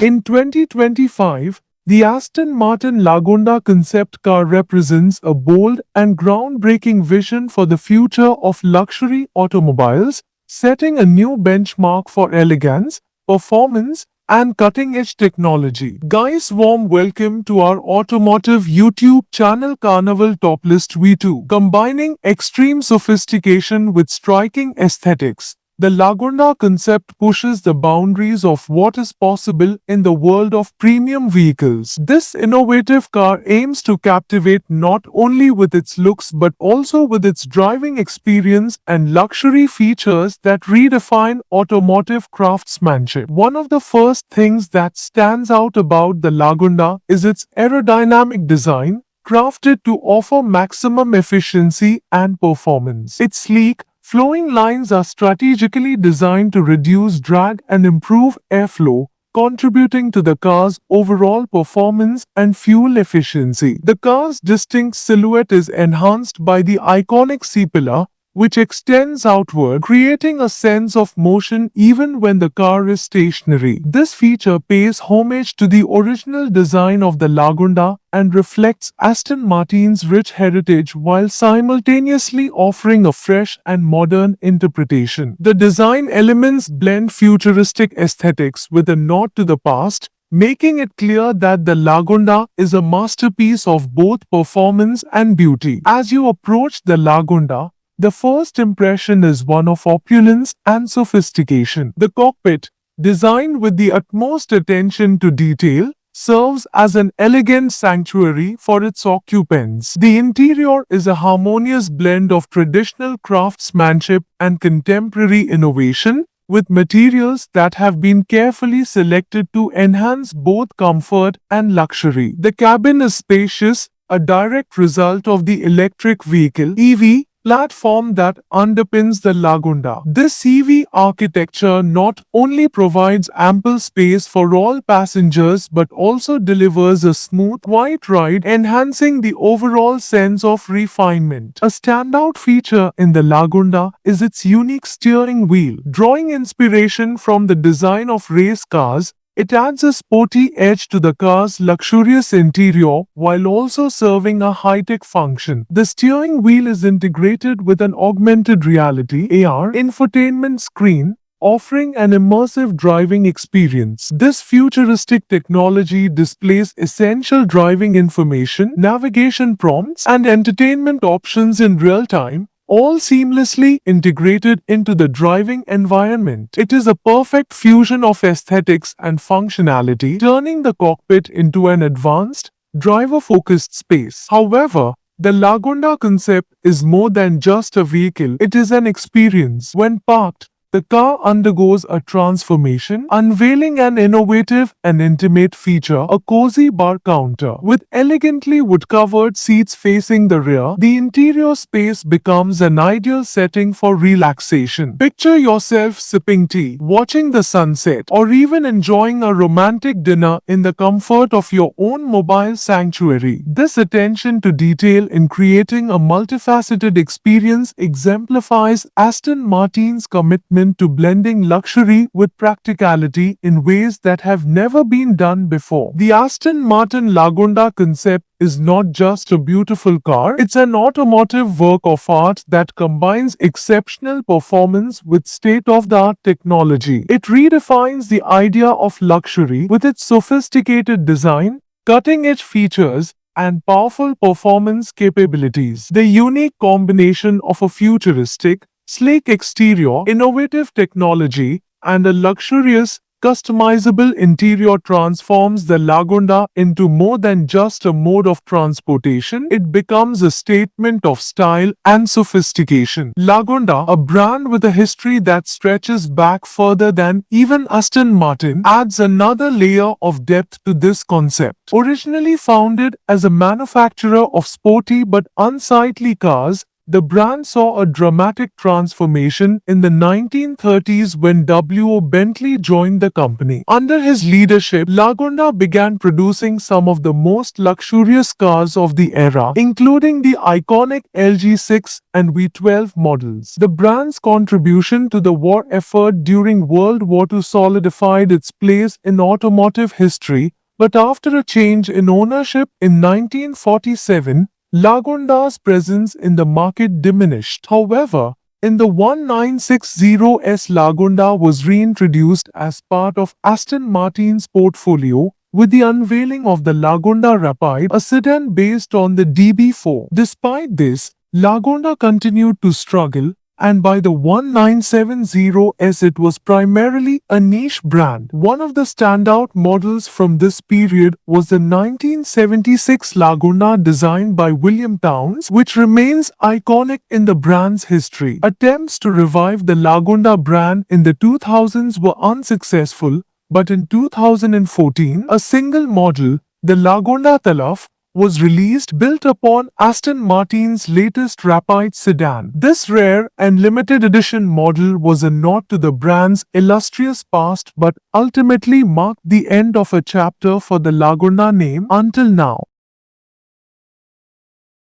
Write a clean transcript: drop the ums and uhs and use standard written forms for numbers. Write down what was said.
In 2025, the Aston Martin Lagonda concept car represents a bold and groundbreaking vision for the future of luxury automobiles, setting a new benchmark for elegance, performance, and cutting-edge technology. Guys, warm welcome to our automotive YouTube channel Carnival Top List V2. Combining extreme sophistication with striking aesthetics, the Lagonda concept pushes the boundaries of what is possible in the world of premium vehicles. This innovative car aims to captivate not only with its looks but also with its driving experience and luxury features that redefine automotive craftsmanship. One of the first things that stands out about the Lagonda is its aerodynamic design, crafted to offer maximum efficiency and performance. Its sleek, flowing lines are strategically designed to reduce drag and improve airflow, contributing to the car's overall performance and fuel efficiency. The car's distinct silhouette is enhanced by the iconic C-pillar, which extends outward, creating a sense of motion even when the car is stationary. This feature pays homage to the original design of the Lagonda and reflects Aston Martin's rich heritage while simultaneously offering a fresh and modern interpretation. The design elements blend futuristic aesthetics with a nod to the past, making it clear that the Lagonda is a masterpiece of both performance and beauty. As you approach the Lagonda, the first impression is one of opulence and sophistication. The cockpit, designed with the utmost attention to detail, serves as an elegant sanctuary for its occupants. The interior is a harmonious blend of traditional craftsmanship and contemporary innovation, with materials that have been carefully selected to enhance both comfort and luxury. The cabin is spacious, a direct result of the electric vehicle (EV) platform that underpins the Lagonda. This EV architecture not only provides ample space for all passengers but also delivers a smooth, quiet ride, enhancing the overall sense of refinement. A standout feature in the Lagonda is its unique steering wheel. Drawing inspiration from the design of race cars, it adds a sporty edge to the car's luxurious interior while also serving a high-tech function. The steering wheel is integrated with an augmented reality (AR) infotainment screen, offering an immersive driving experience. This futuristic technology displays essential driving information, navigation prompts, and entertainment options in real time, all seamlessly integrated into the driving environment. It is a perfect fusion of aesthetics and functionality, turning the cockpit into an advanced, driver-focused space. However, the Lagonda concept is more than just a vehicle. It is an experience. When parked, the car undergoes a transformation, unveiling an innovative and intimate feature, a cozy bar counter. With elegantly wood-covered seats facing the rear, the interior space becomes an ideal setting for relaxation. Picture yourself sipping tea, watching the sunset, or even enjoying a romantic dinner in the comfort of your own mobile sanctuary. This attention to detail in creating a multifaceted experience exemplifies Aston Martin's commitment to blending luxury with practicality in ways that have never been done before. The Aston Martin Lagonda concept is not just a beautiful car, it's an automotive work of art that combines exceptional performance with state-of-the-art technology. It redefines the idea of luxury with its sophisticated design, cutting-edge features, and powerful performance capabilities. The unique combination of a futuristic, sleek exterior, innovative technology, and a luxurious, customizable interior transforms the Lagonda into more than just a mode of transportation. It becomes a statement of style and sophistication. Lagonda, a brand with a history that stretches back further than even Aston Martin, adds another layer of depth to this concept. Originally founded as a manufacturer of sporty but unsightly cars, The brand saw a dramatic transformation in the 1930s when W. Bentley joined the company. Under his leadership, Lagonda began producing some of the most luxurious cars of the era, including the iconic LG6 and V12 models. The brand's contribution to the war effort during World War II solidified its place in automotive history, but after a change in ownership in 1947, Lagonda's presence in the market diminished. However, in the 1960s, Lagonda was reintroduced as part of Aston Martin's portfolio with the unveiling of the Lagonda Rapide, a sedan based on the DB4. Despite this, Lagonda continued to struggle, and by the 1970s it was primarily a niche brand. One of the standout models from this period was the 1976 Lagonda designed by William Townes, which remains iconic in the brand's history. Attempts to revive the Lagonda brand in the 2000s were unsuccessful, but in 2014, a single model, the Lagonda Talaf, was released built upon Aston Martin's latest Rapide sedan. This rare and limited edition model was a nod to the brand's illustrious past but ultimately marked the end of a chapter for the Lagonda name until now.